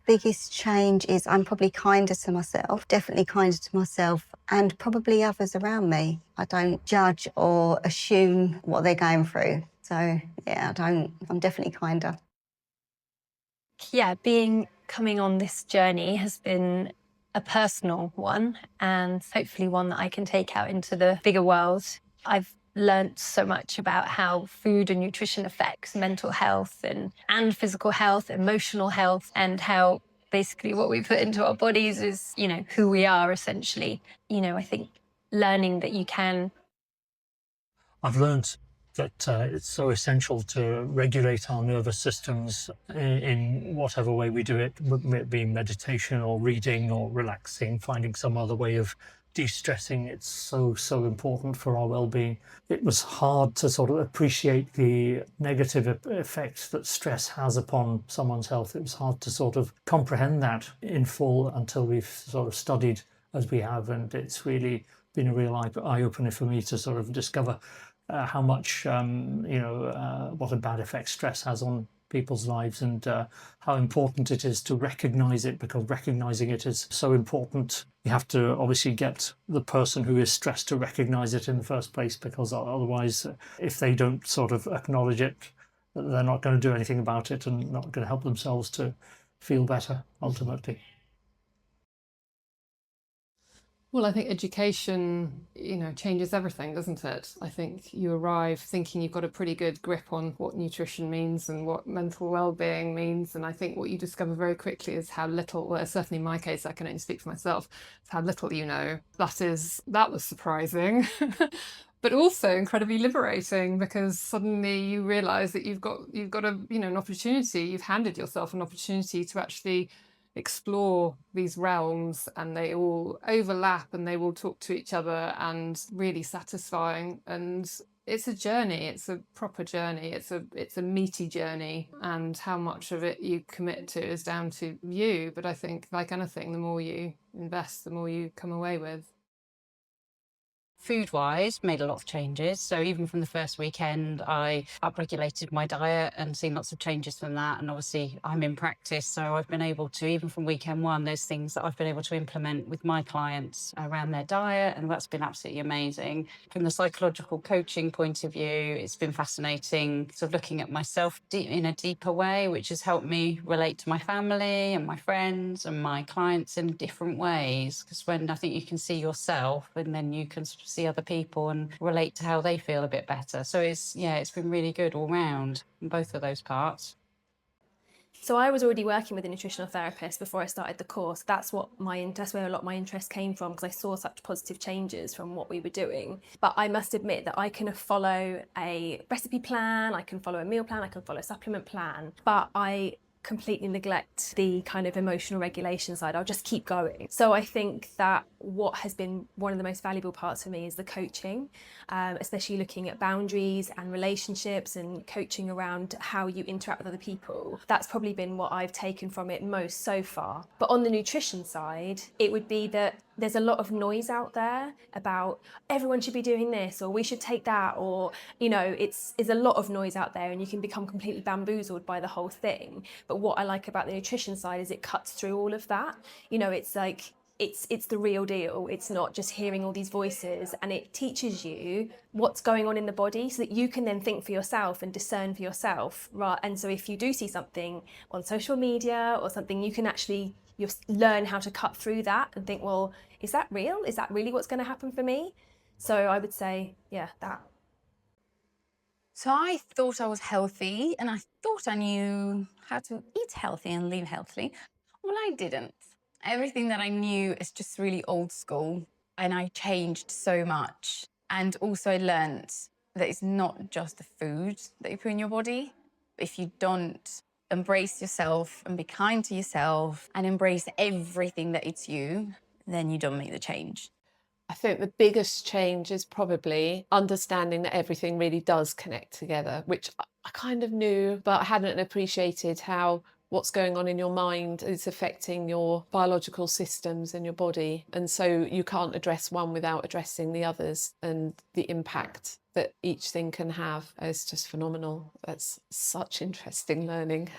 biggest change is I'm probably kinder to myself, definitely kinder to myself and probably others around me. I don't judge or assume what they're going through. So yeah, I'm definitely kinder. Yeah, coming on this journey has been a personal one and hopefully one that I can take out into the bigger world. I've learnt so much about how food and nutrition affects mental health and physical health, emotional health, and how basically what we put into our bodies is, who we are essentially. I think learning that you can. I've learned that it's so essential to regulate our nervous systems in whatever way we do it, whether it be meditation or reading or relaxing, finding some other way of de-stressing. It's so important for our well-being. It was hard to sort of appreciate the negative effects that stress has upon someone's health. It was hard to sort of comprehend that in full until we've sort of studied as we have, and it's really been a real eye-opener for me to sort of discover how much, what a bad effect stress has on people's lives, and how important it is to recognize it, because recognizing it is so important. You have to obviously get the person who is stressed to recognize it in the first place, because otherwise, if they don't sort of acknowledge it, they're not going to do anything about it and not going to help themselves to feel better ultimately. Well, I think education, changes everything, doesn't it? I think you arrive thinking you've got a pretty good grip on what nutrition means and what mental well-being means. And I think what you discover very quickly is how little, well, certainly in my case, I can only speak for myself, it's how little you know. That was surprising. But also incredibly liberating, because suddenly you realize that you've got an opportunity, you've handed yourself an opportunity to actually explore these realms, and they all overlap and they will talk to each other, and really satisfying. And it's a journey, it's a proper journey, it's a meaty journey, and how much of it you commit to is down to you. But I think, like anything, the more you invest, the more you come away with. Food-wise, made a lot of changes. So even from the first weekend, I upregulated my diet and seen lots of changes from that. And obviously, I'm in practice, so I've been able to, even from weekend one, there's things that I've been able to implement with my clients around their diet, and that's been absolutely amazing. From the psychological coaching point of view, it's been fascinating, sort of looking at myself in a deeper way, which has helped me relate to my family and my friends and my clients in different ways. Because when I think you can see yourself, and then you can sort of see other people and relate to how they feel a bit better. So it's been really good all round in both of those parts. So I was already working with a nutritional therapist before I started the course. That's where a lot of my interest came from, because I saw such positive changes from what we were doing. But I must admit that I can follow a recipe plan, I can follow a meal plan, I can follow a supplement plan, but I completely neglect the kind of emotional regulation side. I'll just keep going. So I think that what has been one of the most valuable parts for me is the coaching, especially looking at boundaries and relationships and coaching around how you interact with other people. That's probably been what I've taken from it most so far. But on the nutrition side, it would be that there's a lot of noise out there about everyone should be doing this, or we should take that, or, it's a lot of noise out there, and you can become completely bamboozled by the whole thing. But what I like about the nutrition side is it cuts through all of that. It's like, it's the real deal. It's not just hearing all these voices, and it teaches you what's going on in the body so that you can then think for yourself and discern for yourself. Right? And so if you do see something on social media or something, you can actually learn how to cut through that and think, well, is that real? Is that really what's going to happen for me? So I would say, yeah, that. So I thought I was healthy, and I thought I knew how to eat healthy and live healthily. Well, I didn't. Everything that I knew is just really old school, and I changed so much. And also I learned that it's not just the food that you put in your body. If you don't embrace yourself and be kind to yourself and embrace everything that it's you, then you don't make the change. I think the biggest change is probably understanding that everything really does connect together, which I kind of knew, but I hadn't appreciated how what's going on in your mind is affecting your biological systems in your body. And so you can't address one without addressing the others, and the impact that each thing can have is just phenomenal. That's such interesting learning.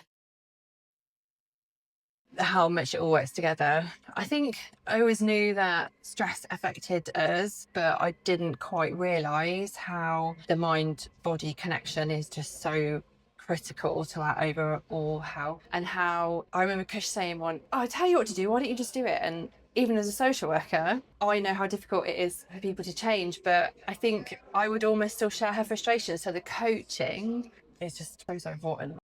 how much it all works together. I think I always knew that stress affected us, but I didn't quite realise how the mind-body connection is just so critical to our overall health. And how I remember Kush saying one, "Oh, I tell you what to do, why don't you just do it?" And even as a social worker, I know how difficult it is for people to change, but I think I would almost still share her frustration. So the coaching is just so important.